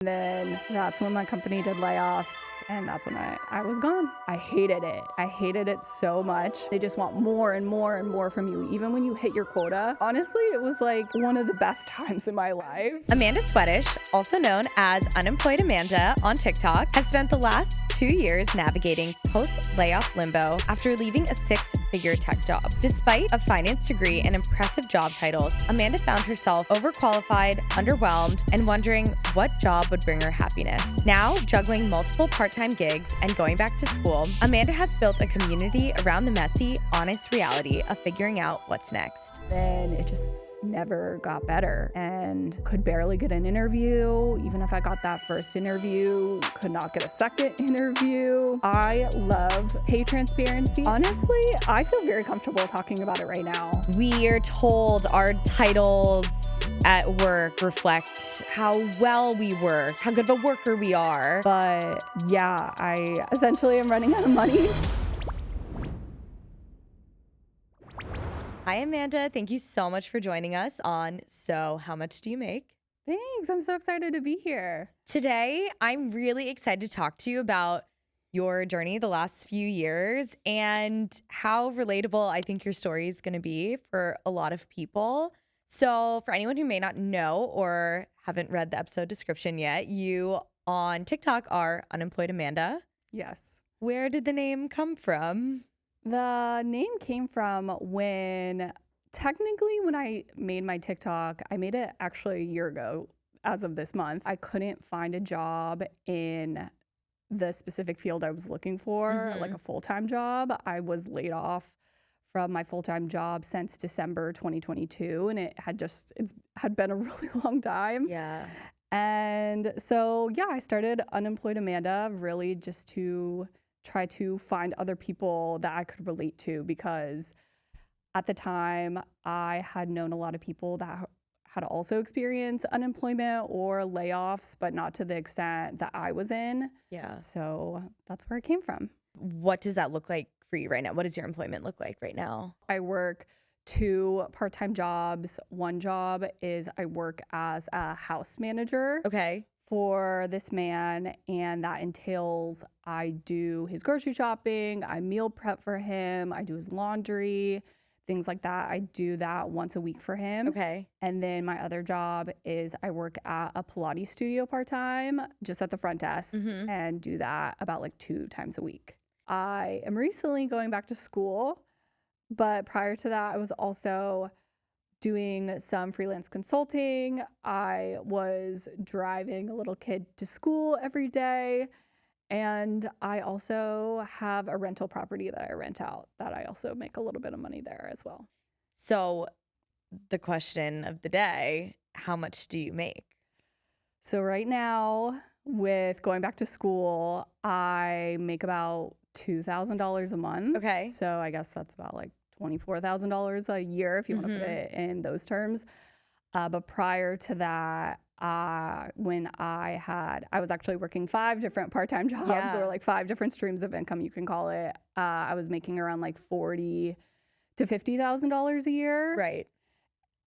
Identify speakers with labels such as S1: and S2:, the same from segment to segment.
S1: Then that's when my company did layoffs, and that's when I was gone. I hated it. I hated it so much. They just want more and more and more from you, even when you hit your quota. Honestly, it was like one of the best times in my life.
S2: Amanda Sweatish, also known as Unemployed Amanda on TikTok, has spent the last 2 years navigating post-layoff limbo after leaving a six-figure tech job. Despite a finance degree and impressive job titles, Amanda found herself overqualified, underwhelmed, and wondering what job would bring her happiness. Now, juggling multiple part-time gigs and going back to school, Amanda has built a community around the messy, honest reality of figuring out what's next.
S1: Then it just never got better and could barely get an interview. Even if I got that first interview, could not get a second interview. I love pay transparency. Honestly, I feel very comfortable talking about it right now.
S2: We are told our titles at work reflect how well we work, how good of a worker we are.
S1: But yeah, I essentially am running out of money.
S2: Hi, Amanda. Thank you so much for joining us on So How Much Do You Make?
S1: Thanks. I'm so excited to be here.
S2: Today, I'm really excited to talk to you about your journey the last few years and how relatable I think your story is going to be for a lot of people. So for anyone who may not know or haven't read the episode description yet, you on TikTok are Unemployed Amanda.
S1: Yes.
S2: Where did the name come from?
S1: The name came from when I made my TikTok, I made it actually a year ago as of this month. I couldn't find a job in the specific field I was looking for, like a full-time job. I was laid off from my full-time job since December 2022, and it's had been a really long time.
S2: Yeah.
S1: And so, yeah, I started Unemployed Amanda really just to try to find other people that I could relate to, because at the time I had known a lot of people that had also experienced unemployment or layoffs, but not to the extent that I was in.
S2: Yeah.
S1: So that's where it came from.
S2: What does that look like for you right now? What does your employment look like right now?
S1: I work 2 part-time jobs. One job is I work as a house manager.
S2: Okay.
S1: For this man, and that entails I do his grocery shopping, I meal prep for him, I do his laundry, things like that. I do that once a week for him.
S2: Okay.
S1: And then my other job is I work at a Pilates studio part-time, just at the front desk, and do that about like 2 times a week. I am recently going back to school, but prior to that, I was also doing some freelance consulting. I was driving a little kid to school every day. And I also have a rental property that I rent out that I also make a little bit of money there as well.
S2: So the question of the day, how much do you make?
S1: So right now, with going back to school, I make about $2,000 a month.
S2: Okay.
S1: So I guess that's about like $24,000 a year if you want to put it in those terms. But prior to that, when I was actually working 5 different part-time jobs, or like 5 different streams of income, you can call it. I was making around like $40,000 to $50,000 a year.
S2: Right.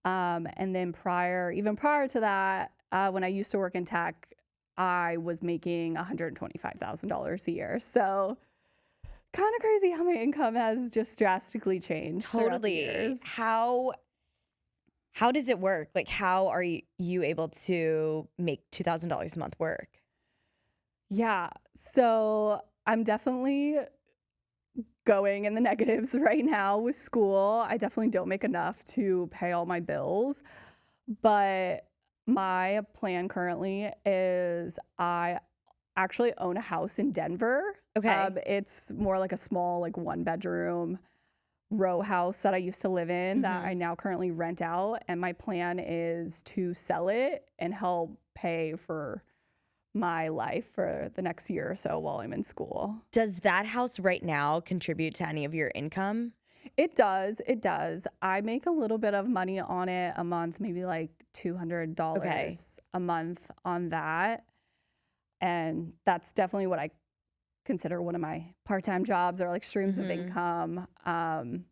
S1: And then even prior to that, when I used to work in tech, I was making $125,000 a year. So kind of crazy how my income has just drastically changed throughout the years.
S2: How does it work? Like, how are you able to make $2,000 a month work?
S1: Yeah, so I'm definitely going in the negatives right now with school. I definitely don't make enough to pay all my bills, but my plan currently is I actually own a house in Denver.
S2: Okay.
S1: It's more like a small, like 1-bedroom row house that I used to live in that I now currently rent out. And my plan is to sell it and help pay for my life for the next year or so while I'm in school.
S2: Does that house right now contribute to any of your income?
S1: It does. It does. I make a little bit of money on it a month, maybe like $200 a month on that. And that's definitely what I consider one of my part-time jobs or like streams of income. And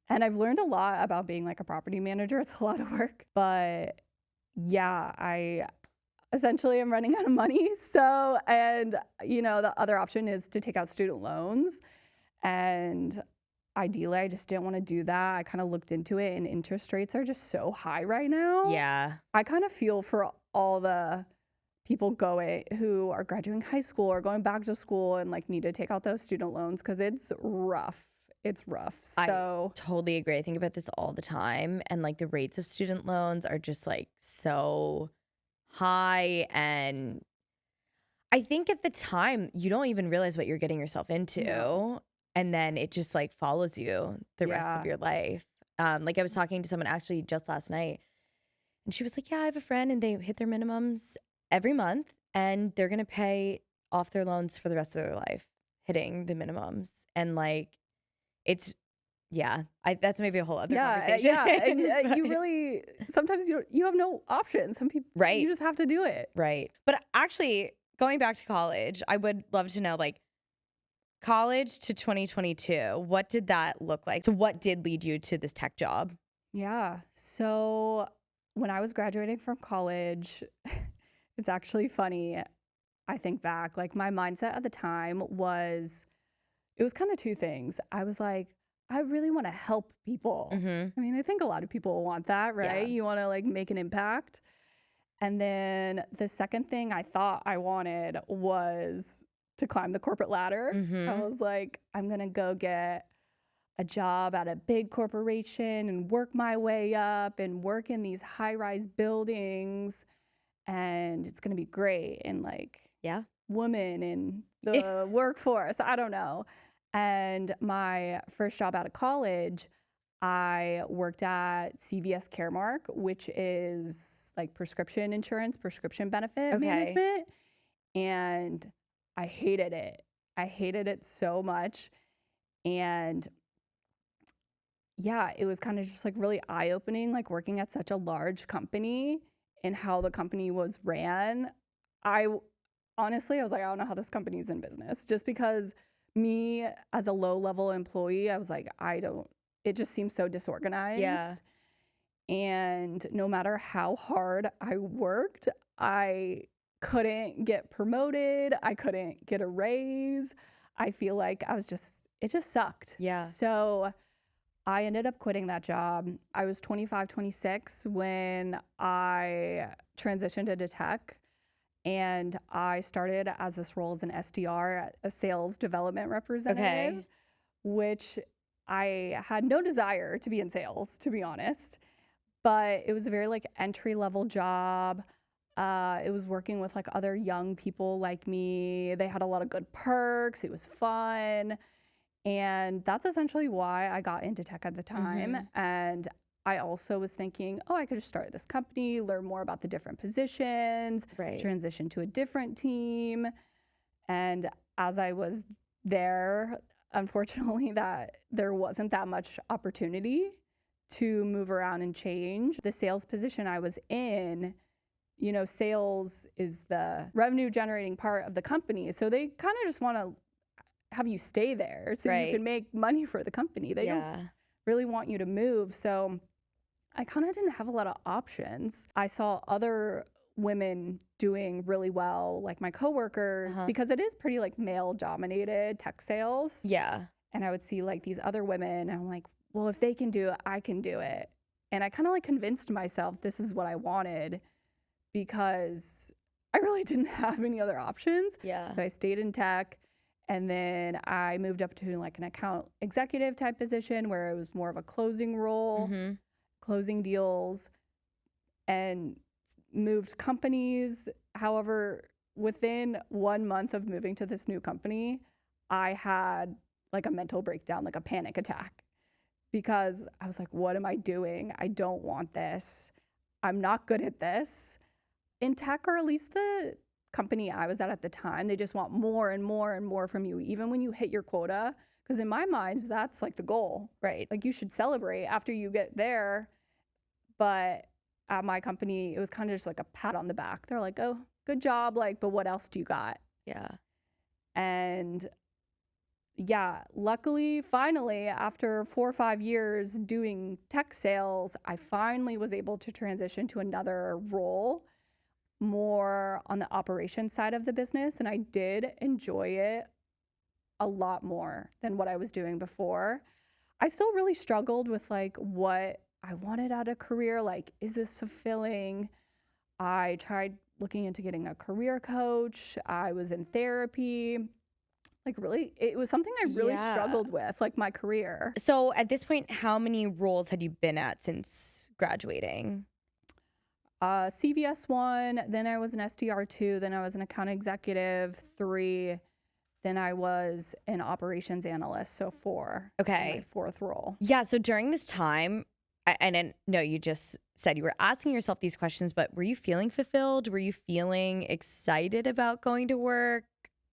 S1: I've learned a lot about being like a property manager. It's a lot of work, but yeah, essentially I'm running out of money. So, and the other option is to take out student loans. And ideally, I just didn't want to do that. I kind of looked into it, and interest rates are just so high right now.
S2: Yeah.
S1: I kind of feel for all the people who are graduating high school or going back to school and like need to take out those student loans because it's rough. It's rough. So
S2: I totally agree. I think about this all the time. And like the rates of student loans are just like so high. And I think at the time, you don't even realize what you're getting yourself into.
S1: No.
S2: And then it just like follows you the rest of your life. Like I was talking to someone actually just last night, and she was like, yeah, I have a friend and they hit their minimums every month and they're going to pay off their loans for the rest of their life, hitting the minimums. And like, it's, that's maybe a whole other conversation.
S1: Yeah. And you really, sometimes you have no option. Some people,
S2: right.
S1: You just have to do it.
S2: Right. But actually, going back to college, I would love to know, like, college to 2022, what did that look like? So what did lead you to this tech job?
S1: Yeah. So when I was graduating from college, it's actually funny. I think back, like my mindset at the time was, it was kind of two things. I was like, I really want to help people.
S2: Mm-hmm.
S1: I mean, I think a lot of people want that, right?
S2: Yeah.
S1: You want to like make an impact. And then the second thing I thought I wanted was to climb the corporate ladder.
S2: Mm-hmm.
S1: I was like, I'm going to go get a job at a big corporation and work my way up and work in these high-rise buildings. And it's going to be great. And like, woman in the workforce, I don't know. And my first job out of college, I worked at CVS Caremark, which is like prescription insurance, prescription benefit management. And I hated it. I hated it so much. And yeah, it was kind of just like really eye-opening, like working at such a large company and how the company was ran. Honestly, I was like, I don't know how this company is in business. Just because me as a low-level employee, I was like, it just seems so disorganized.
S2: Yeah.
S1: And no matter how hard I worked, I couldn't get promoted. I couldn't get a raise. I feel like it just sucked.
S2: Yeah.
S1: So I ended up quitting that job. I was 25, 26 when I transitioned into tech. And I started as this role as an SDR, a sales development representative, which I had no desire to be in sales, to be honest. But it was a very like entry-level job. It was working with like other young people like me. They had a lot of good perks. It was fun. And that's essentially why I got into tech at the time.
S2: Mm-hmm.
S1: And I also was thinking, I could just start this company, learn more about the different positions, transition to a different team. And as I was there, unfortunately, that there wasn't that much opportunity to move around and change. The sales position I was in, sales is the revenue generating part of the company. So they kind of just want to have you stay there so you can make money for the company. They don't really want you to move. So I kind of didn't have a lot of options. I saw other women doing really well, like my coworkers, because it is pretty like male dominated tech sales.
S2: Yeah.
S1: And I would see like these other women and I'm like, well, if they can do it, I can do it. And I kind of like convinced myself this is what I wanted because I really didn't have any other options.
S2: Yeah.
S1: So I stayed in tech. And then I moved up to like an account executive type position where it was more of a closing role, closing deals, and moved companies. However, within 1 month of moving to this new company, I had like a mental breakdown, like a panic attack, because I was like, what am I doing? I don't want this. I'm not good at this. In tech, or at least the company I was at the time, they just want more and more and more from you, even when you hit your quota. Because in my mind, that's like the goal.
S2: Right.
S1: Like you should celebrate after you get there. But at my company, it was kind of just like a pat on the back. They're like, oh, good job. Like, but what else do you got?
S2: Yeah.
S1: And yeah, luckily, finally, after 4 or 5 years doing tech sales, I finally was able to transition to another role more on the operations side of the business, and I did enjoy it a lot more than what I was doing before. I still really struggled with like what I wanted out of career. Like, is this fulfilling? I tried looking into getting a career coach. I was in therapy. Like, really, it was something I really
S2: Yeah.
S1: struggled with, like my career.
S2: So at this point, how many roles had you been at since graduating?
S1: CVS 1, then I was an SDR 2, then I was an account executive 3, then I was an operations analyst, so 4. in
S2: Okay.
S1: my 4th role.
S2: Yeah. So during this time, and then, no, you just said you were asking yourself these questions, but were you feeling fulfilled? Were you feeling excited about going to work?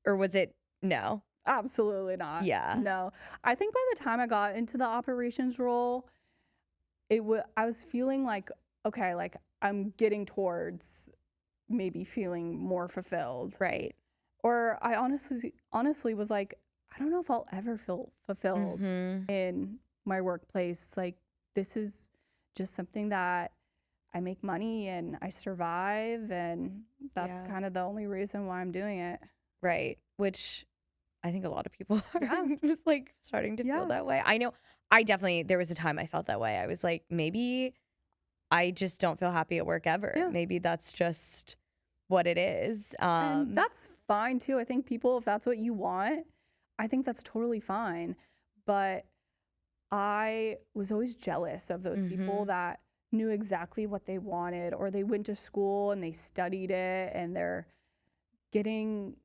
S2: Or was it no?
S1: Absolutely not.
S2: Yeah.
S1: No. I think by the time I got into the operations role, I was feeling like, okay, like I'm getting towards maybe feeling more fulfilled.
S2: Right.
S1: Or I honestly was like, I don't know if I'll ever feel fulfilled
S2: Mm-hmm.
S1: in my workplace. Like, this is just something that I make money and I survive, and that's
S2: Yeah.
S1: kind of the only reason why I'm doing it.
S2: Right. Which I think a lot of people are
S1: Yeah.
S2: like starting to feel
S1: Yeah.
S2: that way. I know there was a time I felt that way. I was like, maybe I just don't feel happy at work ever.
S1: Yeah.
S2: Maybe that's just what it is.
S1: And that's fine too. I think people, if that's what you want, I think that's totally fine. But I was always jealous of those people
S2: Mhm.
S1: that knew exactly what they wanted, or they went to school and they studied it and they're getting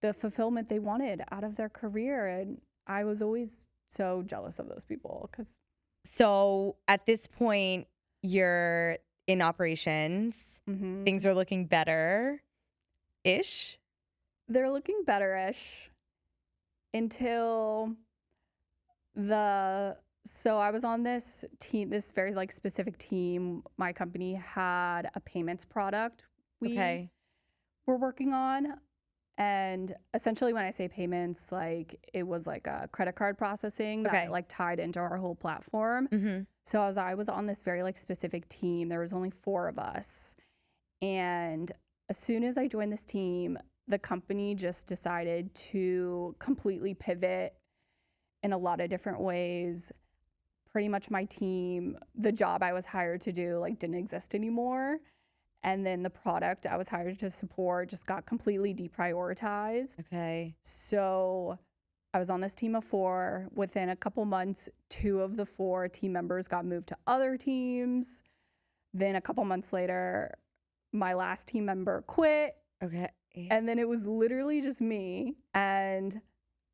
S1: the fulfillment they wanted out of their career. And I was always so jealous of those people because
S2: So at this point, you're in operations. Things are looking better ish.
S1: they're looking better-ish until so I was on this team, this very like specific team. My company had a payments product we
S2: Okay.
S1: were working on. And essentially when I say payments, like it was like a credit card processing
S2: Okay.
S1: that like tied into our whole platform.
S2: Mm-hmm.
S1: So as I was on this very like specific team, there was only 4 of us. And as soon as I joined this team, the company just decided to completely pivot in a lot of different ways. Pretty much my team, the job I was hired to do, like didn't exist anymore. And then the product I was hired to support just got completely deprioritized.
S2: Okay.
S1: So I was on this team of 4. Within a couple months, 2 of the 4 team members got moved to other teams. Then a couple months later, my last team member quit.
S2: Okay.
S1: And then it was literally just me. And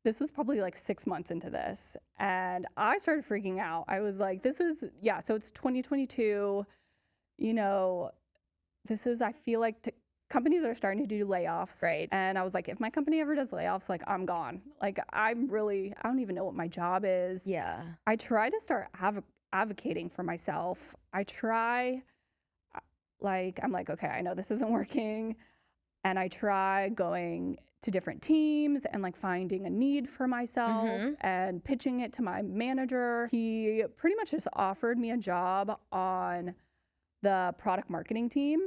S1: this was probably like 6 months into this. And I started freaking out. I was like, so it's 2022. You know, I feel like companies are starting to do layoffs.
S2: Right.
S1: And I was like, if my company ever does layoffs, like I'm gone. Like I don't even know what my job is.
S2: Yeah.
S1: I try to start advocating for myself. I'm like, okay, I know this isn't working. And I try going to different teams and like finding a need for myself and pitching it to my manager. He pretty much just offered me a job on the product marketing team.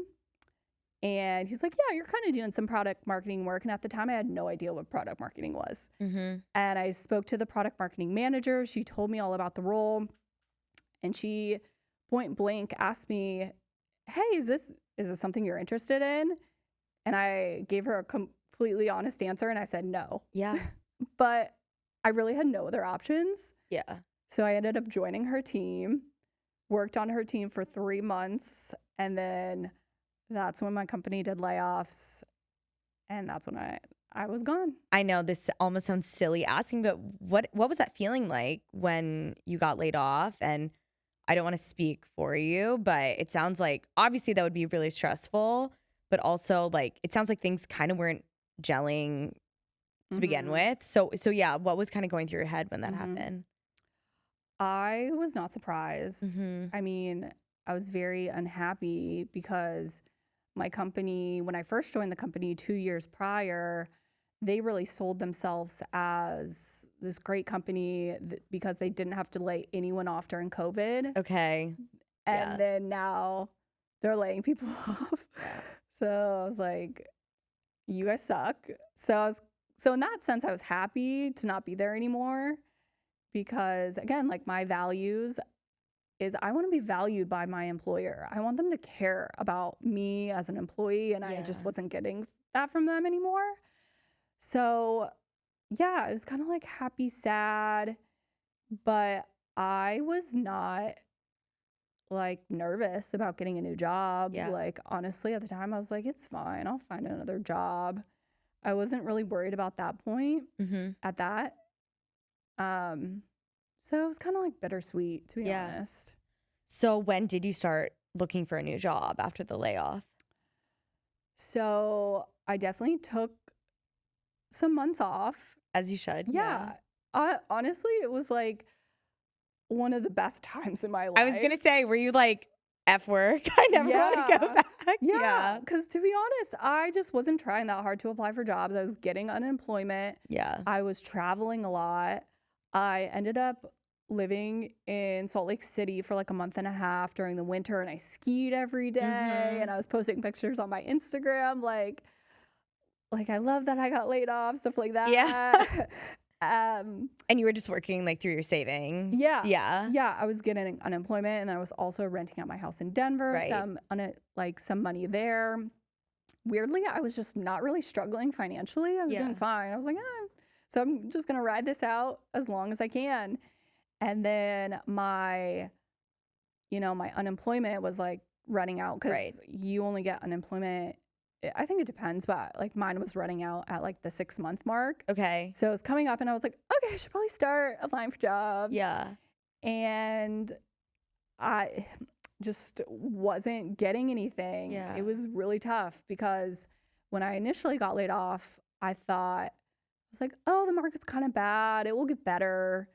S1: And he's like, yeah, you're kind of doing some product marketing work. And at the time I had no idea what product marketing was. And I spoke to the product marketing manager. She told me all about the role. And she point blank asked me, hey, is this something you're interested in? And I gave her a completely honest answer. And I said, no.
S2: Yeah.
S1: But I really had no other options.
S2: Yeah.
S1: So I ended up joining her team, worked on her team for 3 months. And then that's when my company did layoffs. And that's when I was gone.
S2: I know this almost sounds silly asking, but what was that feeling like when you got laid off? And I don't want to speak for you, but it sounds like obviously that would be really stressful, but also like it sounds like things kind of weren't gelling to begin with. So yeah, what was kind of going through your head when that happened?
S1: I was not surprised.
S2: Mhm.
S1: I mean, I was very unhappy because my company, when I first joined the company 2 years prior, they really sold themselves as this great company because they didn't have to lay anyone off during COVID.
S2: Okay.
S1: And
S2: Yeah.
S1: then now they're laying people off.
S2: Yeah.
S1: So I was like, you guys suck. So in that sense, I was happy to not be there anymore because again, like my values is I want to be valued by my employer. I want them to care about me as an employee, and I just wasn't getting that from them anymore. So yeah, it was kind of like happy, sad, but I was not like nervous about getting a new job.
S2: Yeah.
S1: Like honestly, at the time I was like, it's fine. I'll find another job. I wasn't really worried about that point at that. So it was kind of like bittersweet, to be honest.
S2: So when did you start looking for a new job after the layoff?
S1: So I definitely took some months off.
S2: As you should.
S1: Yeah. Honestly, it was like one of the best times in my life.
S2: I was going to say, were you like, F work? I never want to go back.
S1: Yeah. Because to be honest, I just wasn't trying that hard to apply for jobs. I was getting unemployment.
S2: Yeah.
S1: I was traveling a lot. I ended up living in Salt Lake City for like a month and a half during the winter, and I skied every day, and I was posting pictures on my Instagram like I love that I got laid off, stuff like that.
S2: Yeah. And you were just working like through your savings.
S1: Yeah.
S2: Yeah.
S1: Yeah. I was getting unemployment, and I was also renting out my house in Denver,
S2: Right.
S1: some money there. Weirdly, I was just not really struggling financially. I was doing fine. I was like, so I'm just going to ride this out as long as I can. And then my unemployment was like running out because you only get unemployment. I think it depends, but like mine was running out at like the 6-month mark.
S2: Okay.
S1: So it was coming up, and I was like, okay, I should probably start applying for jobs.
S2: Yeah.
S1: And I just wasn't getting anything.
S2: Yeah.
S1: It was really tough because when I initially got laid off, I was like, oh, the market's kind of bad. It will get better.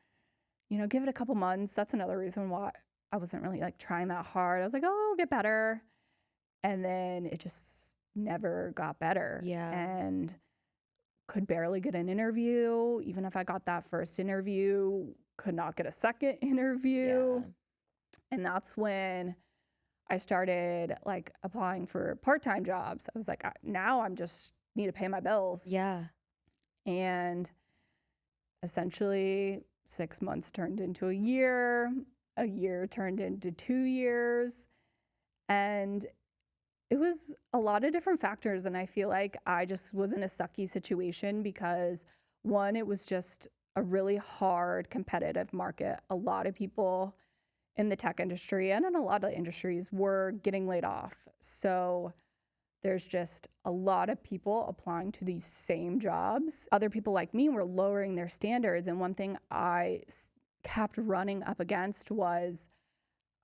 S1: Give it a couple months. That's another reason why I wasn't really like trying that hard. I was like, oh, it'll get better. And then it just never got better.
S2: Yeah.
S1: And could barely get an interview. Even if I got that first interview, could not get a second interview.
S2: Yeah.
S1: And that's when I started like applying for part-time jobs. I was like, now I'm just need to pay my bills.
S2: Yeah.
S1: And essentially 6 months turned into a year turned into 2 years. And it was a lot of different factors. And I feel like I just was in a sucky situation because one, it was just a really hard competitive market. A lot of people in the tech industry and in a lot of industries were getting laid off. So there's just a lot of people applying to these same jobs. Other people like me were lowering their standards. And one thing I kept running up against was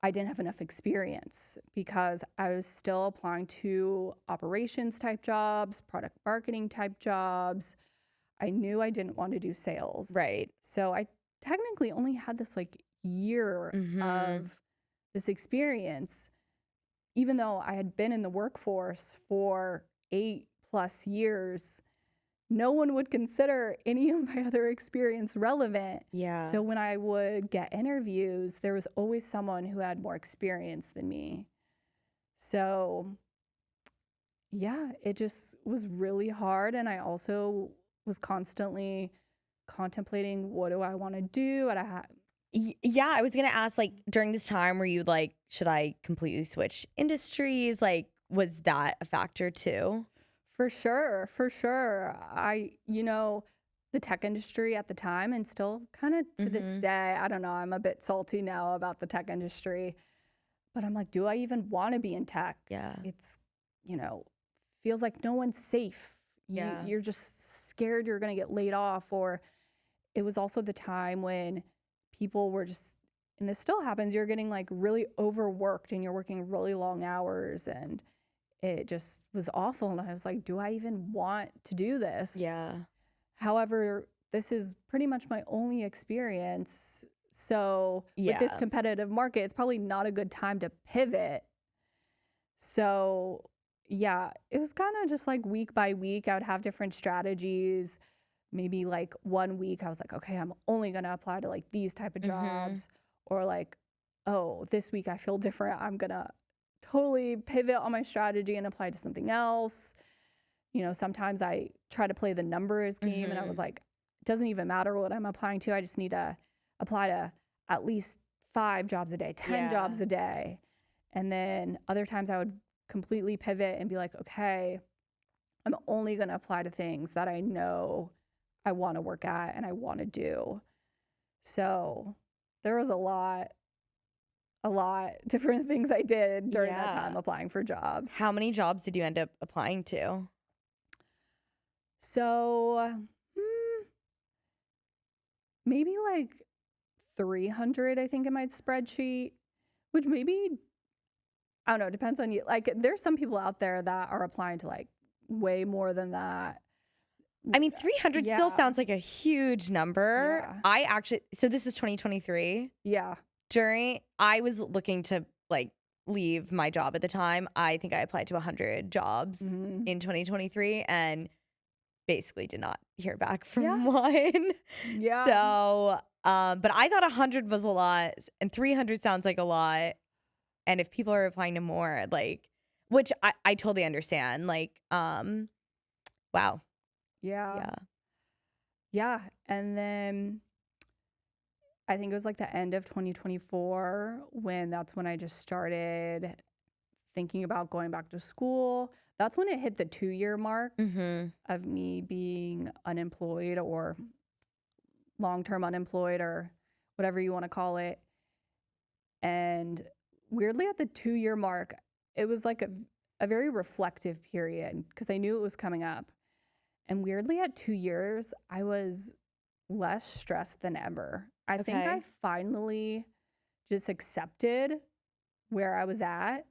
S1: I didn't have enough experience because I was still applying to operations type jobs, product marketing type jobs. I knew I didn't want to do sales.
S2: Right.
S1: So I technically only had this like year of this experience, even though I had been in the workforce for 8+ years. No one would consider any of my other experience relevant.
S2: Yeah.
S1: So when I would get interviews, there was always someone who had more experience than me. So yeah, it just was really hard. And I also was constantly contemplating, what do I want to do?
S2: Yeah, I was going to ask, like, during this time, were you like, should I completely switch industries? Like, was that a factor too?
S1: For sure. The tech industry at the time, and still kind of to this day, I don't know, I'm a bit salty now about the tech industry, but I'm like, do I even want to be in tech?
S2: Yeah.
S1: It's, feels like no one's safe.
S2: Yeah.
S1: You're just scared you're going to get laid off. Or it was also the time when people were just, and this still happens, you're getting like really overworked and you're working really long hours, and it just was awful. And I was like, do I even want to do this?
S2: Yeah.
S1: However, this is pretty much my only experience. So with this competitive market, it's probably not a good time to pivot. So yeah, it was kind of just like week by week, I would have different strategies. Maybe like 1 week I was like, okay, I'm only going to apply to like these type of jobs. Or like, oh, this week I feel different. I'm going to totally pivot on my strategy and apply to something else. You know, sometimes I try to play the numbers game and I was like, it doesn't even matter what I'm applying to. I just need to apply to at least 5 jobs a day, 10 jobs a day. And then other times I would completely pivot and be like, okay, I'm only going to apply to things that I know I want to work at and I want to do. So there was a lot different things I did during that time applying for jobs.
S2: How many jobs did you end up applying to?
S1: So maybe like 300, I think, in my spreadsheet, which maybe, I don't know, depends on you. Like, there's some people out there that are applying to like way more than that.
S2: I mean, 300 still sounds like a huge number. So this is 2023.
S1: Yeah.
S2: I was looking to like leave my job at the time. I think I applied to 100 jobs in 2023 and basically did not hear back from one.
S1: Yeah.
S2: So, but I thought 100 was a lot and 300 sounds like a lot. And if people are applying to more, like, which I totally understand, like, wow.
S1: Yeah. And then I think it was like the end of 2024 that's when I just started thinking about going back to school. That's when it hit the 2-year mark of me being unemployed or long-term unemployed or whatever you want to call it. And weirdly, at the 2-year mark, it was like a very reflective period because I knew it was coming up. And weirdly, at 2 years, I was less stressed than ever. I think I finally just accepted where I was at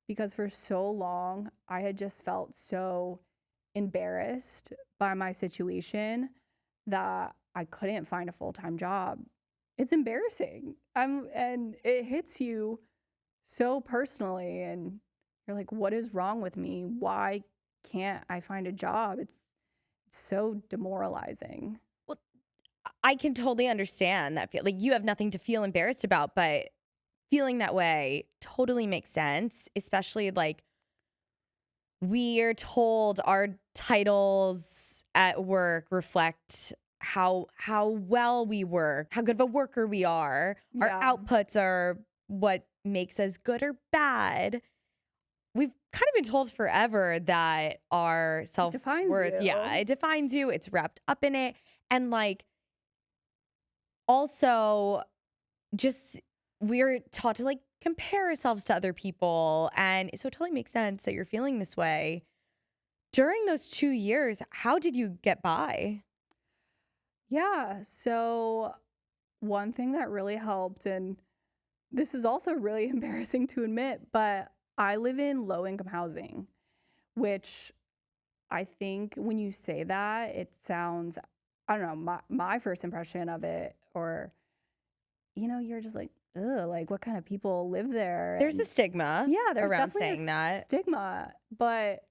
S1: because for so long, I had just felt so embarrassed by my situation that I couldn't find a full-time job. It's embarrassing. And it hits you so personally. And you're like, what is wrong with me? Why can't I find a job? It's so demoralizing.
S2: Well, I can totally understand that. Like, you have nothing to feel embarrassed about, but feeling that way totally makes sense, especially like we're told our titles at work reflect how well we work, how good of a worker we are. Our outputs are what makes us good or bad. We've kind of been told forever that our self-worth, it defines you. It's wrapped up in it. And like, also just we're taught to like compare ourselves to other people. And so it totally makes sense that you're feeling this way. During those 2 years, how did you get by?
S1: Yeah. So one thing that really helped, and this is also really embarrassing to admit, but I live in low-income housing, which I think when you say that, it sounds, I don't know, my first impression of it, or, you know, you're just like, ugh, like what kind of people live there?
S2: There's a stigma
S1: there's
S2: around
S1: definitely
S2: saying that.
S1: Stigma. But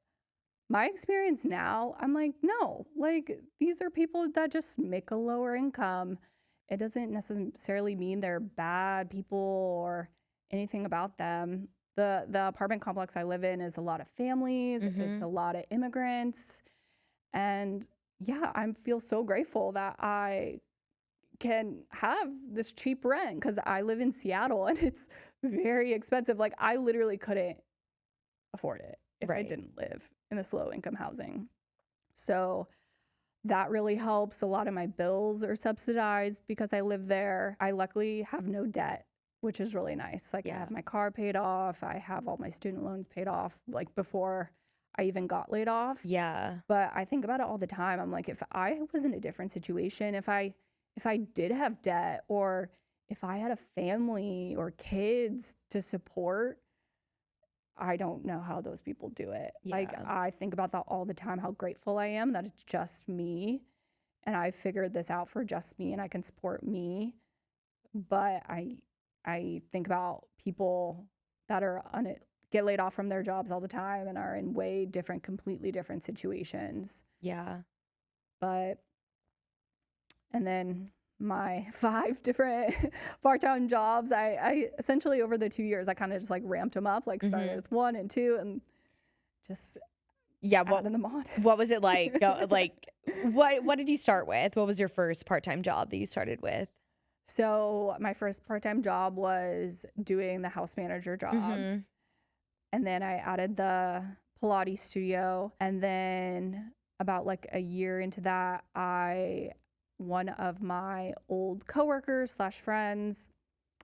S1: my experience now, I'm like, no, like these are people that just make a lower income. It doesn't necessarily mean they're bad people or anything about them. The apartment complex I live in is a lot of families. It's a lot of immigrants. And yeah, I feel so grateful that I can have this cheap rent because I live in Seattle and it's very expensive. Like I literally couldn't afford it if I didn't live in this low income housing. So that really helps. A lot of my bills are subsidized because I live there. I luckily have no debt, which is really nice. Like I have my car paid off. I have all my student loans paid off like before I even got laid off.
S2: Yeah.
S1: But I think about it all the time. I'm like, if I was in a different situation, if I did have debt or if I had a family or kids to support, I don't know how those people do it.
S2: Yeah.
S1: Like I think about that all the time, how grateful I am that it's just me and I figured this out for just me and I can support me. But I think about people that are get laid off from their jobs all the time and are in way different, completely different situations.
S2: Yeah.
S1: But, and then my 5 different part-time jobs. I essentially over the 2 years, I kind of just like ramped them up, like started with 1 and 2 and just
S2: Yeah.
S1: added them on.
S2: What was it like? What did you start with? What was your first part-time job that you started with?
S1: So my first part-time job was doing the house manager job. And then I added the Pilates studio. And then about like a year into that, one of my old coworkers / friends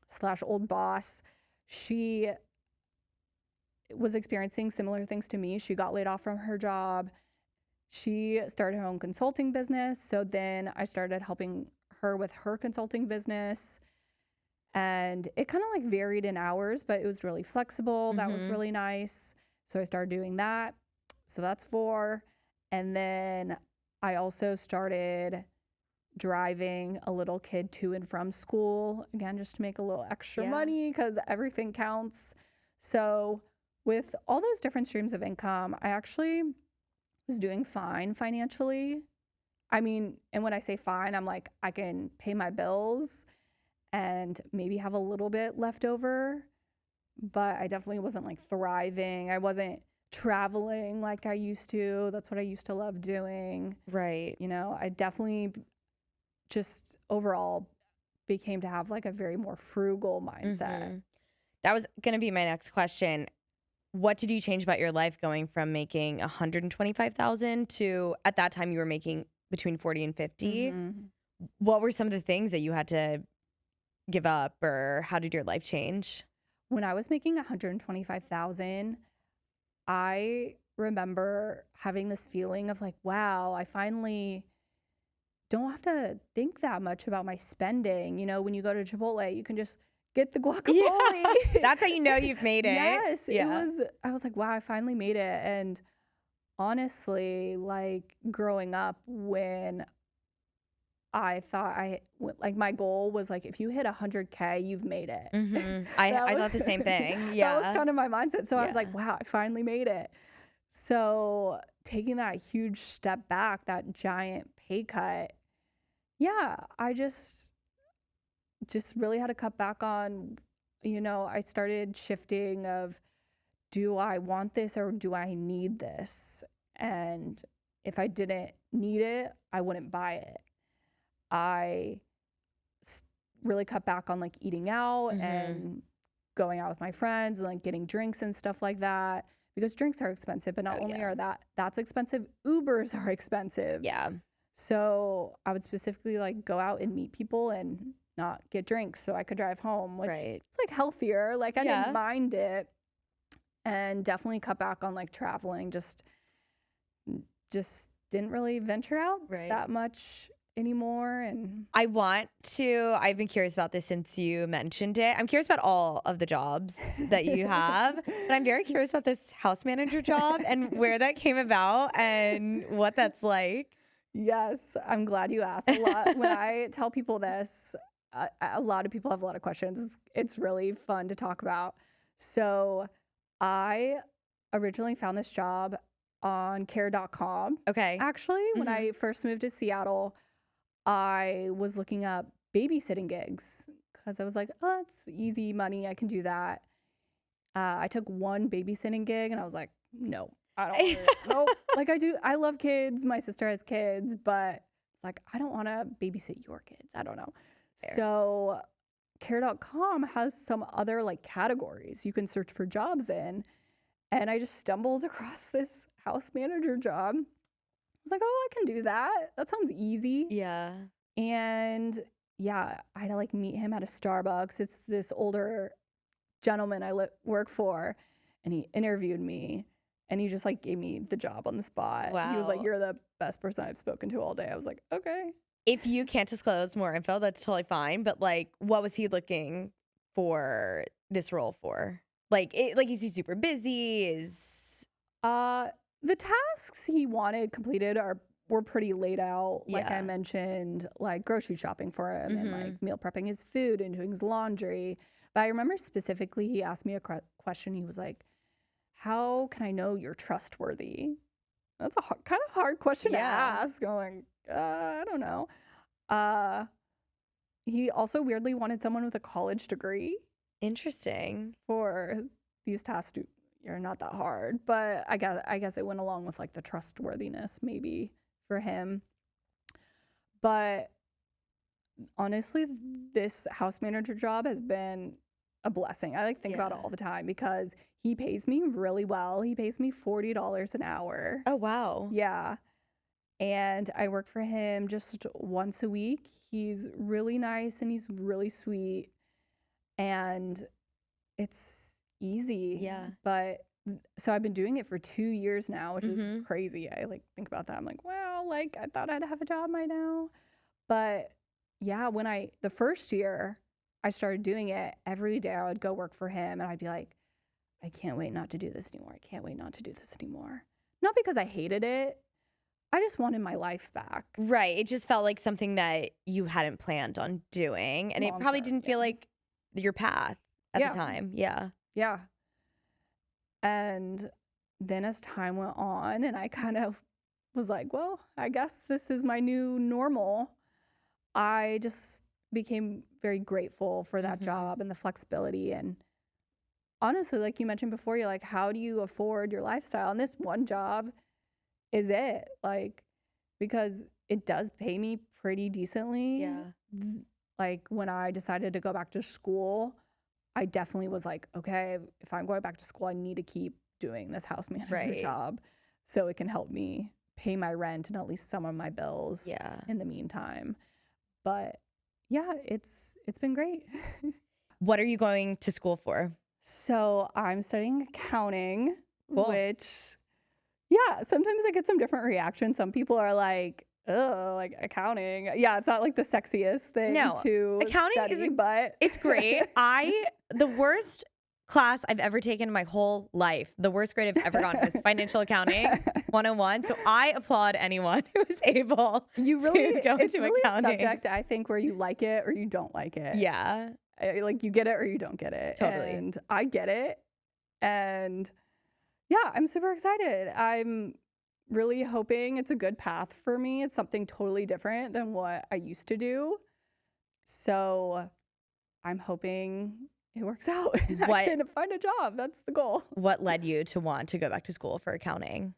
S1: / old boss, she was experiencing similar things to me. She got laid off from her job. She started her own consulting business. So then I started helping her with her consulting business. And it kind of like varied in hours, but it was really flexible. That was really nice. So I started doing that. So that's 4. And then I also started driving a little kid to and from school, again, just to make a little extra money because everything counts. So with all those different streams of income, I actually was doing fine financially. I mean, and when I say fine, I'm like, I can pay my bills and maybe have a little bit left over, but I definitely wasn't like thriving. I wasn't traveling like I used to. That's what I used to love doing.
S2: Right.
S1: You know, I definitely just overall became to have like a very more frugal mindset.
S2: That was going to be my next question. What did you change about your life going from making $125,000 to at that time you were making between 40 and 50? What were some of the things that you had to give up, or how did your life change?
S1: When I was making $125,000, I remember having this feeling of like, wow, I finally don't have to think that much about my spending. You know, when you go to Chipotle, you can just get the guacamole.
S2: That's how you know you've made it.
S1: Yes, I was like, wow, I finally made it. And honestly, like growing up, when I thought like my goal was like, if you hit 100K, you've made it.
S2: I thought the same thing. Yeah.
S1: That was kind of my mindset. So I was like, wow, I finally made it. So taking that huge step back, that giant pay cut, I just really had to cut back on, you know, I started shifting of, do I want this or do I need this? And if I didn't need it, I wouldn't buy it. I really cut back on like eating out and going out with my friends and like getting drinks and stuff like that, because drinks are expensive, but not only are that's expensive, Ubers are expensive.
S2: Yeah.
S1: So I would specifically like go out and meet people and not get drinks so I could drive home, which it's like healthier. Like I didn't mind it, and definitely cut back on like traveling. Just didn't really venture out that much anymore. And
S2: I've been curious about this since you mentioned it. I'm curious about all of the jobs that you have, but I'm very curious about this house manager job and where that came about and what that's like.
S1: Yes, I'm glad you asked. A lot when I tell people this, a lot of people have a lot of questions. It's really fun to talk about. So I originally found this job on care.com.
S2: Okay.
S1: Actually, when I first moved to Seattle, I was looking up babysitting gigs because I was like, oh, that's easy money. I can do that. I took one babysitting gig and I was like, no, I don't nope. Like I love kids. My sister has kids, but it's like, I don't want to babysit your kids. I don't know. Fair. So care.com has some other like categories you can search for jobs in. And I just stumbled across this house manager job. I was like, oh, I can do that. That sounds easy.
S2: Yeah.
S1: And I had to like meet him at a Starbucks. It's this older gentleman I work for, and he interviewed me, and he just like gave me the job on the spot.
S2: Wow.
S1: He was like, you're the best person I've spoken to all day. I was like, okay.
S2: If you can't disclose more info, that's totally fine. But like, what was he looking for this role for? Like, is he super busy?
S1: The tasks he wanted completed were pretty laid out. Like I mentioned, like grocery shopping for him and like meal prepping his food and doing his laundry. But I remember specifically he asked me a question. He was like, how can I know you're trustworthy? That's a kind of hard question to ask. Going, I don't know. he also weirdly wanted someone with a college degree
S2: Interesting.
S1: for these tasks. You're not that hard, but I guess it went along with like the trustworthiness maybe for him. But honestly, this house manager job has been a blessing. I like think about it all the time because he pays me really well. He pays me $40 an hour.
S2: Oh, wow.
S1: Yeah. And I work for him just once a week. He's really nice and he's really sweet. And it's easy.
S2: Yeah.
S1: But so I've been doing it for 2 years now, which is crazy. I like think about that. I'm like, wow, like I thought I'd have a job by now. But yeah, the first year I started doing it, every day I would go work for him and I'd be like, I can't wait not to do this anymore. I can't wait not to do this anymore. Not because I hated it. I just wanted my life back.
S2: Right. It just felt like something that you hadn't planned on doing. And it probably didn't feel like your path at the time. Yeah.
S1: Yeah. And then as time went on and I kind of was like, well, I guess this is my new normal. I just became very grateful for that job and the flexibility. And honestly, like you mentioned before, you're like, how do you afford your lifestyle? And this one job is it, like, because it does pay me pretty decently.
S2: Yeah.
S1: Like when I decided to go back to school, I definitely was like, okay, if I'm going back to school, I need to keep doing this house manager job so it can help me pay my rent and at least some of my bills in the meantime. But yeah, it's been great.
S2: What are you going to school for?
S1: So I'm studying accounting,
S2: Cool.
S1: which, yeah, sometimes I get some different reactions. Some people are like, oh, like accounting. Yeah, it's not like the sexiest thing to
S2: accounting
S1: study, but
S2: it's great. The worst class I've ever taken in my whole life, the worst grade I've ever gotten was financial accounting 101. So I applaud anyone who is able to go
S1: it's
S2: into
S1: really
S2: accounting.
S1: a subject, I think, where you like it or you don't like it.
S2: Yeah.
S1: Like you get it or you don't get it.
S2: Totally.
S1: And I get it. And yeah, I'm super excited. I'm really hoping it's a good path for me. It's something totally different than what I used to do. So I'm hoping it works out and I can find a job. That's the goal.
S2: What led you to want to go back to school for accounting?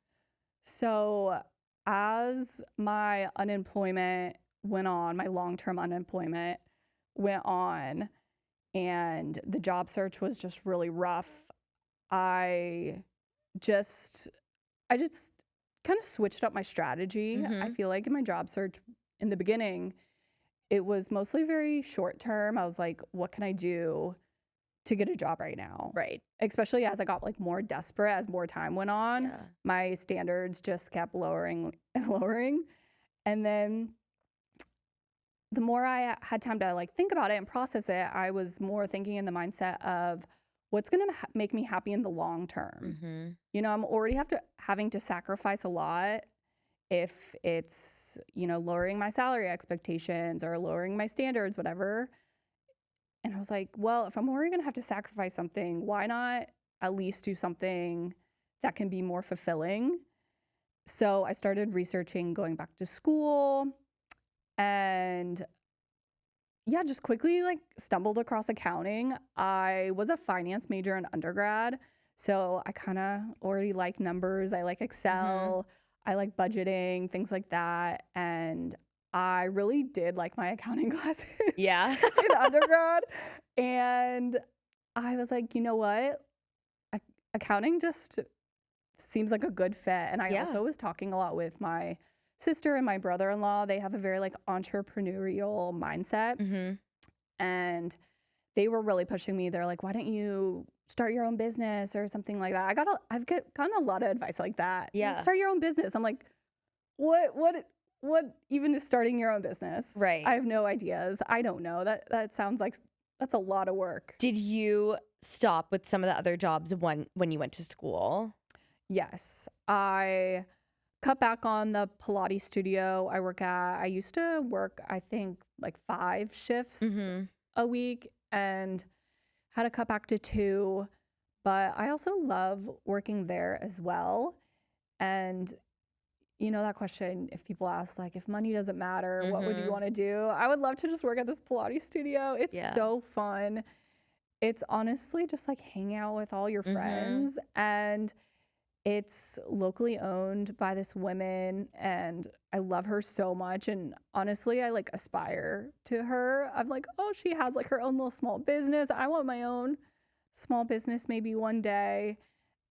S1: So as my unemployment went on, my long-term unemployment went on, and the job search was just really rough, I just kind of switched up my strategy. I feel like in my job search in the beginning, it was mostly very short term. I was like, what can I do to get a job right now?
S2: Right.
S1: Especially as I got like more desperate as more time went on. My standards just kept lowering and lowering. And then the more I had time to like think about it and process it, I was more thinking in the mindset of what's going to make me happy in the long term. You know, I'm already having to sacrifice a lot if it's, you know, lowering my salary expectations or lowering my standards, whatever. And I was like, well, if I'm already going to have to sacrifice something, why not at least do something that can be more fulfilling? So I started researching going back to school, and yeah, just quickly like stumbled across accounting. I was a finance major in undergrad, so I kind of already like numbers. I like Excel. I like budgeting, things like that. And I really did like my accounting classes in undergrad. And I was like, you know what? Accounting just seems like a good fit. And I also was talking a lot with my sister and my brother-in-law. They have a very like entrepreneurial mindset. And they were really pushing me. They're like, why don't you start your own business or something like that? I've gotten a lot of advice like that.
S2: Yeah.
S1: Start your own business. I'm like, what even is starting your own business?
S2: Right.
S1: I have no ideas. I don't know. That sounds like that's a lot of work.
S2: Did you stop with some of the other jobs when you went to school?
S1: Yes. I cut back on the Pilates studio I work at. I used to work, I think, like 5 shifts a week and had to cut back to 2. But I also love working there as well. And you know that question, if people ask, like, if money doesn't matter, what would you want to do? I would love to just work at this Pilates studio. It's so fun. It's honestly just like hang out with all your friends, and it's locally owned by this woman, and I love her so much. And honestly, I like aspire to her. I'm like, oh, she has like her own little small business. I want my own small business maybe one day.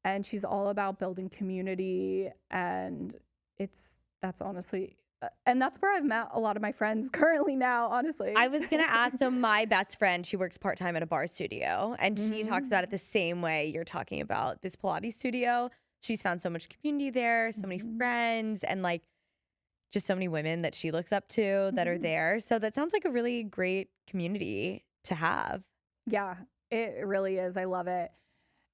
S1: And she's all about building community, and that's honestly and that's where I've met a lot of my friends currently now, honestly.
S2: I was gonna ask, so my best friend, she works part-time at a bar studio, and she talks about it the same way you're talking about this Pilates studio. She's found so much community there, so many friends, and like just so many women that she looks up to that are there. So that sounds like a really great community to have.
S1: Yeah, it really is. I love it.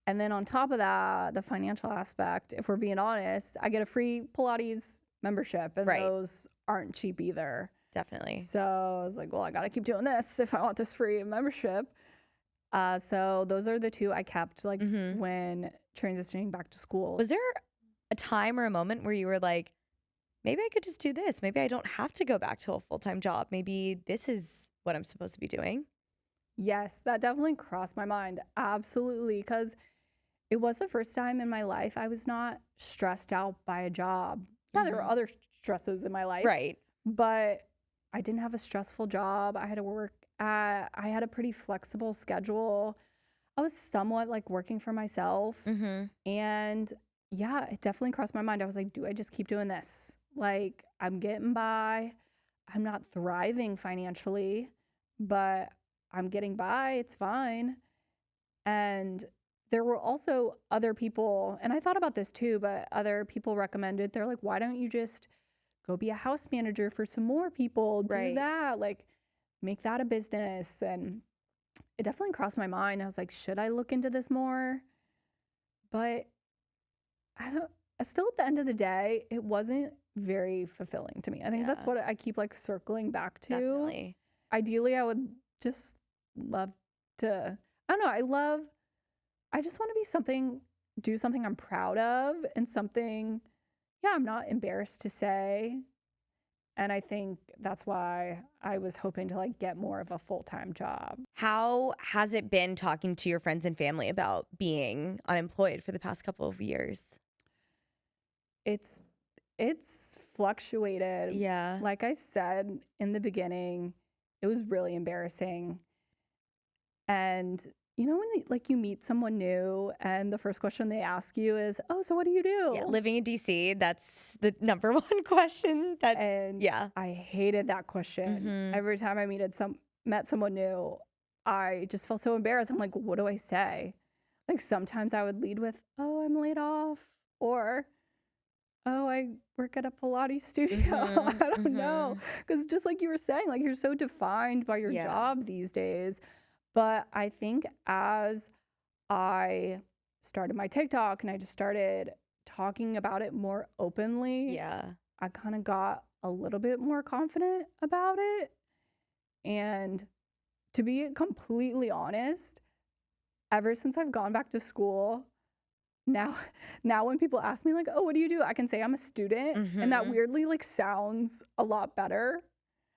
S1: And then on top of that, the financial aspect, if we're being honest, I get a free Pilates membership, and those aren't cheap either.
S2: Definitely.
S1: So I was like, well, I got to keep doing this if I want this free membership. So those are the two I kept like when transitioning back to school.
S2: Was there a time or a moment where you were like, maybe I could just do this. Maybe I don't have to go back to a full-time job. Maybe this is what I'm supposed to be doing.
S1: Yes, that definitely crossed my mind. Absolutely. Because it was the first time in my life I was not stressed out by a job. Yeah, there were other stresses in my life.
S2: Right.
S1: But I didn't have a stressful job. I had to work I had a pretty flexible schedule. I was somewhat like working for myself. And yeah, it definitely crossed my mind. I was like, do I just keep doing this? Like, I'm getting by. I'm not thriving financially, but I'm getting by. It's fine. And there were also other people, and I thought about this too, but other people recommended, they're like, why don't you just go be a house manager for some more people? Do that. Like, make that a business. And it definitely crossed my mind. I was like, should I look into this more? But still at the end of the day, it wasn't very fulfilling to me. I think that's what I keep like circling back to.
S2: Definitely.
S1: Ideally, I would just love to, I don't know, I just want to do something I'm proud of, and something, I'm not embarrassed to say. And I think that's why I was hoping to like get more of a full-time job.
S2: How has it been talking to your friends and family about being unemployed for the past couple of years?
S1: It's fluctuated.
S2: Yeah.
S1: Like I said in the beginning, it was really embarrassing. And you know, when like you meet someone new and the first question they ask you is, oh, so what do you do?
S2: Yeah, living in DC, that's the number one question.
S1: I hated that question. Every time I met someone new, I just felt so embarrassed. I'm like, what do I say? Like sometimes I would lead with, oh, I'm laid off, or oh, I work at a Pilates studio. I don't know. Because just like you were saying, like you're so defined by your job these days. But I think as I started my TikTok and I just started talking about it more openly, I kind of got a little bit more confident about it. And to be completely honest, ever since I've gone back to school, now when people ask me like, oh, what do you do? I can say I'm a student. And that weirdly like sounds a lot better.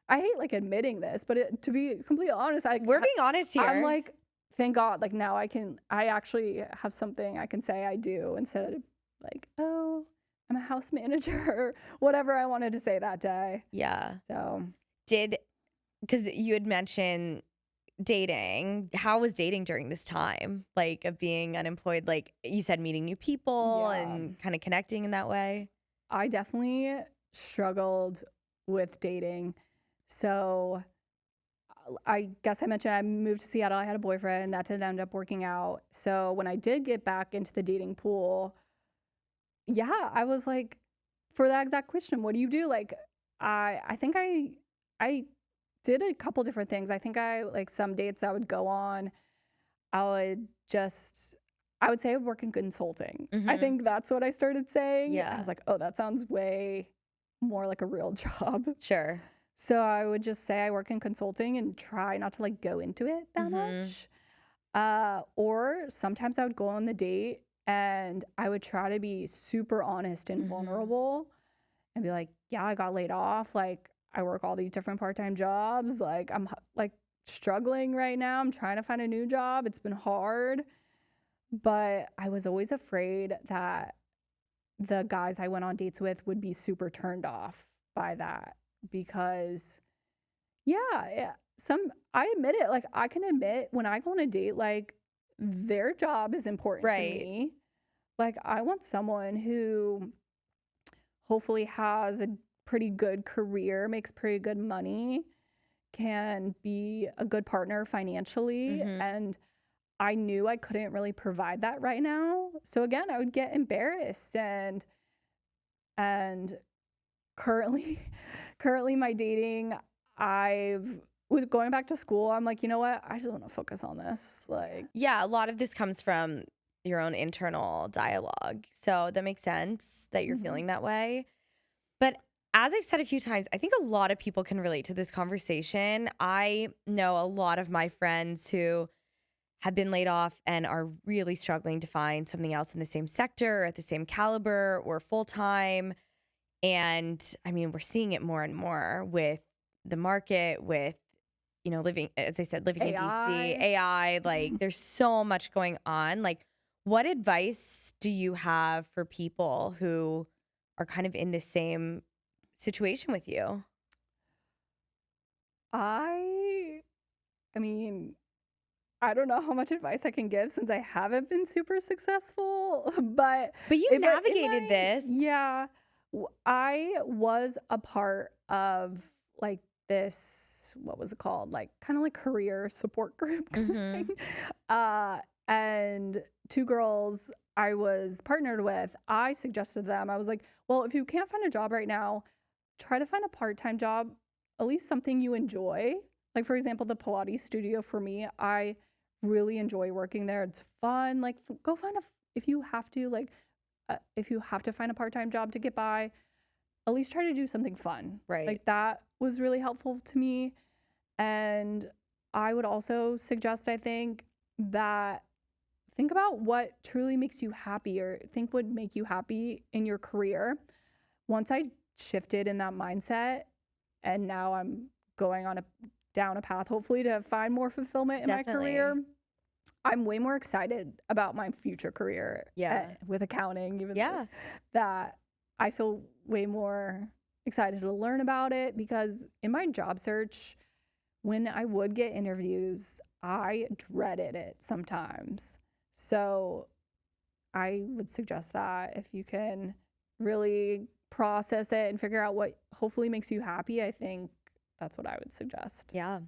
S1: I hate like admitting this, but to be completely honest,
S2: we're being honest here.
S1: I'm like, thank God, like now I actually have something I can say I do, instead of like, oh, I'm a house manager or whatever I wanted to say that day.
S2: Yeah.
S1: So
S2: because you had mentioned dating. How was dating during this time, like of being unemployed? Like you said, meeting new people and kind of connecting in that way.
S1: I definitely struggled with dating. So I guess I mentioned I moved to Seattle. I had a boyfriend. That didn't end up working out. So when I did get back into the dating pool, I was like, for that exact question, what do you do? Like, I think I did a couple different things. I think like some dates I would go on, I would say I would work in consulting. I think that's what I started saying. I was like, oh, that sounds way more like a real job.
S2: Sure.
S1: So I would just say I work in consulting and try not to like go into it that much. Or sometimes I would go on the date and I would try to be super honest and vulnerable. and be like, yeah, I got laid off. Like, I work all these different part-time jobs. Like, I'm like struggling right now. I'm trying to find a new job. It's been hard. But I was always afraid that the guys I went on dates with would be super turned off by that because, yeah, I admit it. Like, I can admit when I go on a date, like, their job is important to
S2: Right.
S1: me. Like, I want someone who hopefully has a pretty good career, makes pretty good money, can be a good partner financially.
S2: Mm-hmm.
S1: And I knew I couldn't really provide that right now. So again, I would get embarrassed and currently currently my dating, I've with going back to school, I'm like, you know what? I just want to focus on this. Like,
S2: Yeah, a lot of this comes from your own internal dialogue. So that makes sense that you're
S1: mhm.
S2: feeling that way. But as I've said a few times, I think a lot of people can relate to this conversation. I know a lot of my friends who have been laid off and are really struggling to find something else in the same sector, or at the same caliber, or full time. And I mean, we're seeing it more and more with the market, with, living, as I said, living in DC,
S1: AI.
S2: AI, like there's so much going on. Like, what advice do you have for people who are kind of in the same situation with you?
S1: I I mean, I don't know how much advice I can give since I haven't been super successful,
S2: But you
S1: but in
S2: navigated
S1: my
S2: this.
S1: yeah, I was a part of like this, what was it called? Like kind of like career support group kind of
S2: Mm-hmm.
S1: thing. Uh, and two girls I was partnered with, I suggested them. I was like, well, if you can't find a job right now, try to find a part-time job, at least something you enjoy. Like for example, the Pilates studio for me, I really enjoy working there. It's fun. Like go find if you have to if you have to find a part-time job to get by, at least try to do something fun.
S2: Right.
S1: Like that was really helpful to me. And I would also suggest, I think, that think about what truly makes you happy or think would make you happy in your career. Once I shifted in that mindset and now I'm going on a down a path hopefully to find more fulfillment in my career.
S2: Definitely.
S1: I'm way more excited about my future career
S2: Yeah.
S1: with accounting, even
S2: Yeah.
S1: that I feel way more excited to learn about it because in my job search, when I would get interviews, I dreaded it sometimes. So I would suggest that if you can really process it and figure out what hopefully makes you happy, I think that's what I would suggest.
S2: Yeah.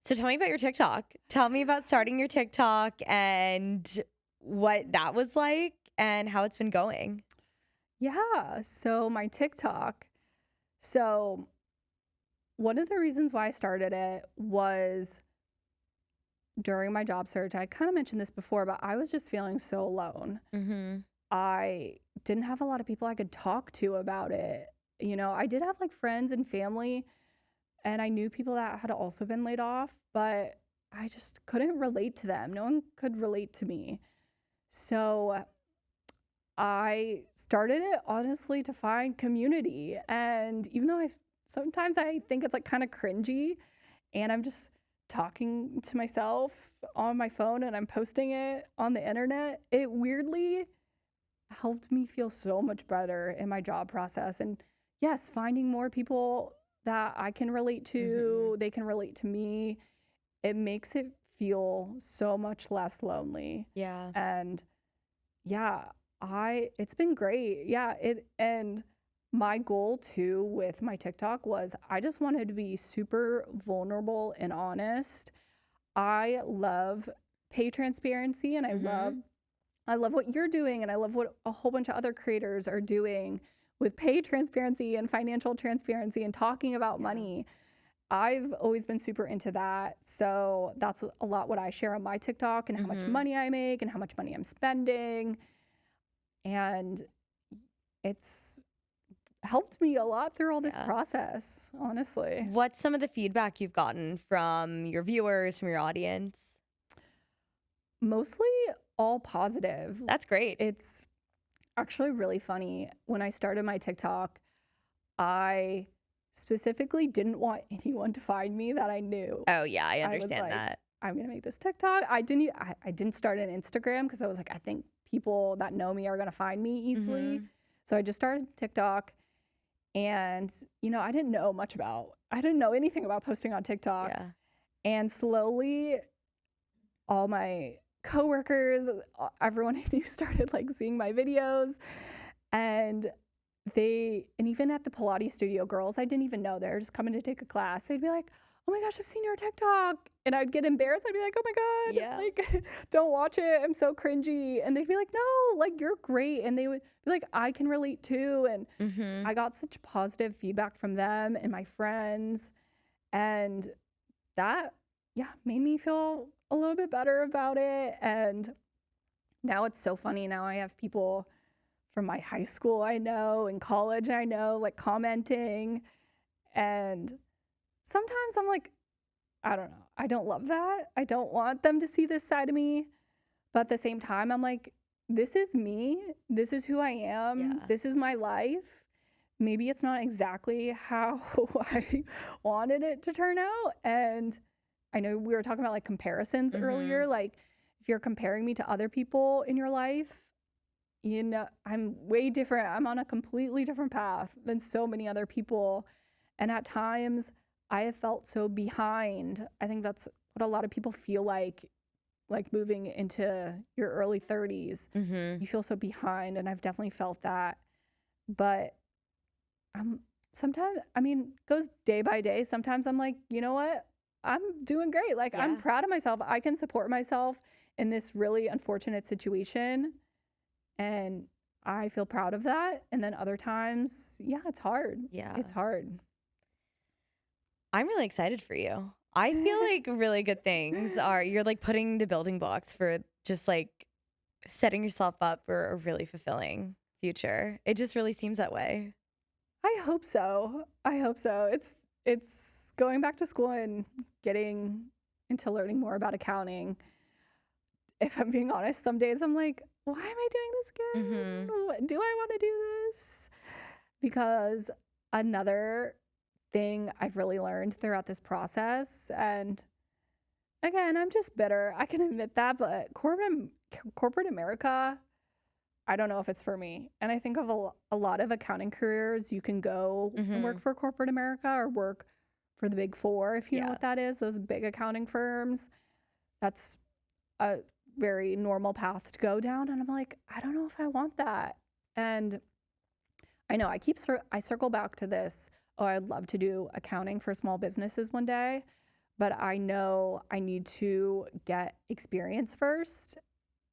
S2: So tell me about your TikTok. Tell me about starting your TikTok and what that was like and how it's been going.
S1: Yeah. So my TikTok. So one of the reasons why I started it was during my job search. I kind of mentioned this before, but I was just feeling so alone.
S2: Mm-hmm.
S1: I didn't have a lot of people I could talk to about it. I did have like friends and family, and I knew people that had also been laid off, but I just couldn't relate to them. No one could relate to me. So I started it honestly to find community. And even though sometimes I think it's like kind of cringy and I'm just talking to myself on my phone and I'm posting it on the internet, it weirdly helped me feel so much better in my job process. And yes, finding more people that I can relate to, they can relate to me, it makes it feel so much less lonely.
S2: Yeah.
S1: And yeah, it's been great. Yeah, and my goal too with my TikTok was I just wanted to be super vulnerable and honest. I love pay transparency and I love what you're doing and I love what a whole bunch of other creators are doing with pay transparency and financial transparency and talking about money. I've always been super into that. So that's a lot what I share on my TikTok and how much money I make and how much money I'm spending. And it's helped me a lot through all this process, honestly.
S2: What's some of the feedback you've gotten from your viewers, from your audience?
S1: Mostly all positive.
S2: That's great.
S1: It's actually really funny. When I started my TikTok, I specifically didn't want anyone to find me that I knew.
S2: Oh yeah, I
S1: I was
S2: understand
S1: like,
S2: that.
S1: I'm gonna make this TikTok. I didn't start an Instagram because I was like, I think people that know me are gonna find me easily. So I just started TikTok, and I didn't know anything about posting on TikTok.
S2: Yeah.
S1: And slowly, all my coworkers, everyone I knew started like seeing my videos, and even at the Pilates studio, girls I didn't even know, they're just coming to take a class. They'd be like, "Oh my gosh, I've seen your TikTok," and I'd get embarrassed. I'd be like, "Oh my god,
S2: Yeah.
S1: like, don't watch it. I'm so cringy." And they'd be like, "No, like you're great," and they would be like, "I can relate too." And I got such positive feedback from them and my friends, and that made me feel a little bit better about it. And now it's so funny. Now I have people from my high school I know and college I know like commenting, and sometimes I'm like, I don't know, I don't love that. I don't want them to see this side of me, but at the same time I'm like, this is me, this is who I am.
S2: Yeah.
S1: This is my life. Maybe it's not exactly how I wanted it to turn out. And I know we were talking about like comparisons earlier. Like, if you're comparing me to other people in your life, I'm way different. I'm on a completely different path than so many other people. And at times I have felt so behind. I think that's what a lot of people feel like moving into your early 30s. You feel so behind, and I've definitely felt that. But sometimes, it goes day by day. Sometimes I'm like, you know what? I'm doing great. Like, I'm proud of myself. I can support myself in this really unfortunate situation, and I feel proud of that. And then other times, it's hard.
S2: Yeah.
S1: It's hard.
S2: I'm really excited for you. I feel like really good things you're like putting the building blocks for just like setting yourself up for a really fulfilling future. It just really seems that way.
S1: I hope so. It's going back to school and getting into learning more about accounting. If I'm being honest, some days I'm like, why am I doing this again? Do I want to do this? Because another thing I've really learned throughout this process, and again, I'm just bitter, I can admit that, but corporate America, I don't know if it's for me. And I think of a lot of accounting careers, you can go and work for corporate America or work for the Big Four, if you know what that is, those big accounting firms. That's a very normal path to go down. And I'm like, I don't know if I want that. And I know I circle back to this. Oh, I'd love to do accounting for small businesses one day, but I know I need to get experience first.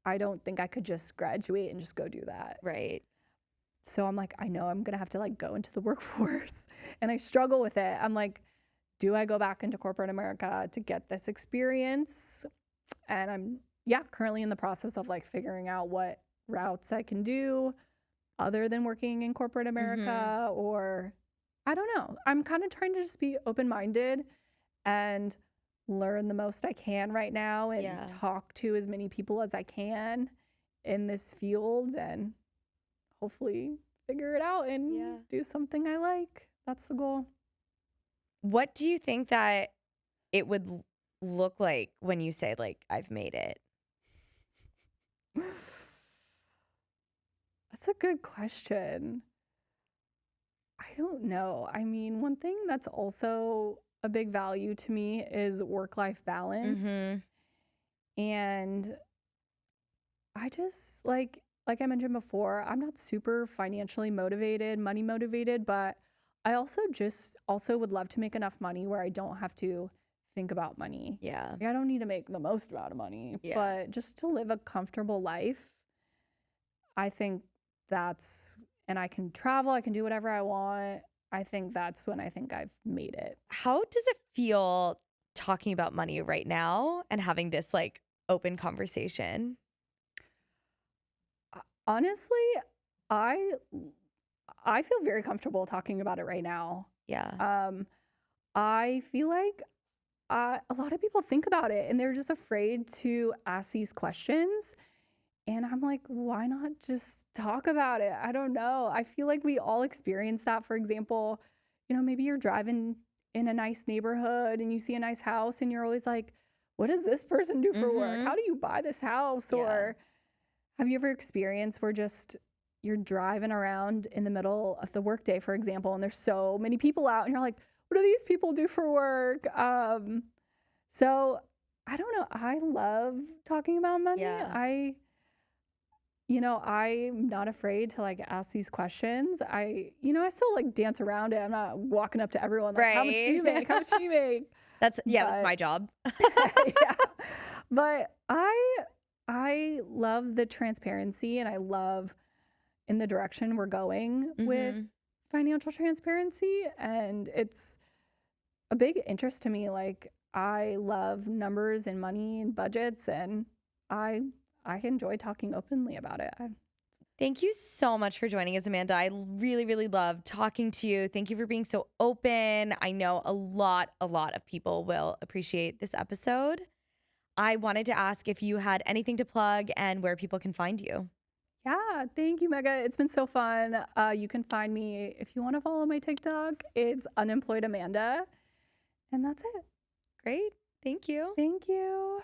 S1: I don't think I could just graduate and just go do that.
S2: Right.
S1: So I'm like, I know I'm going to have to like go into the workforce, and I struggle with it. I'm like, do I go back into corporate America to get this experience? And I'm currently in the process of like figuring out what routes I can do other than working in corporate America, or I don't know. I'm kind of trying to just be open-minded and learn the most I can right now, and talk to as many people as I can in this field, and hopefully figure it out and do something I like. That's the goal.
S2: What do you think that it would look like when you say like, I've made it?
S1: That's a good question. I don't know. One thing that's also a big value to me is work-life balance. And I just like I mentioned before, I'm not super financially motivated, money motivated, but I also would love to make enough money where I don't have to think about money.
S2: Yeah.
S1: Like, I don't need to make the most amount of money, but just to live a comfortable life. I think and I can travel, I can do whatever I want. I think that's when I think I've made it.
S2: How does it feel talking about money right now and having this like open conversation?
S1: Honestly, I feel very comfortable talking about it right now.
S2: Yeah.
S1: I feel like a lot of people think about it and they're just afraid to ask these questions. And I'm like, why not just talk about it? I don't know. I feel like we all experience that. For example, maybe you're driving in a nice neighborhood and you see a nice house and you're always like, what does this person do for work?
S2: Mm-hmm.
S1: How do you buy this house?
S2: Yeah.
S1: Or have you ever experienced where just you're driving around in the middle of the workday, for example, and there's so many people out and you're like, what do these people do for work? So I don't know. I love talking about money.
S2: Yeah.
S1: I'm not afraid to like ask these questions. I still like dance around it. I'm not walking up to everyone like, how much do you make? How much do you make?
S2: That's
S1: But
S2: my job.
S1: yeah. But I love the transparency and I love in the direction we're going with financial transparency. And it's a big interest to me. Like I love numbers and money and budgets, and I enjoy talking openly about it.
S2: Thank you so much for joining us, Amanda. I really, really love talking to you. Thank you for being so open. I know a lot of people will appreciate this episode. I wanted to ask if you had anything to plug and where people can find you.
S1: Yeah, thank you, Mega. It's been so fun. You can find me if you want to follow my TikTok. It's unemployed Amanda. And that's it.
S2: Great. Thank you.
S1: Thank you.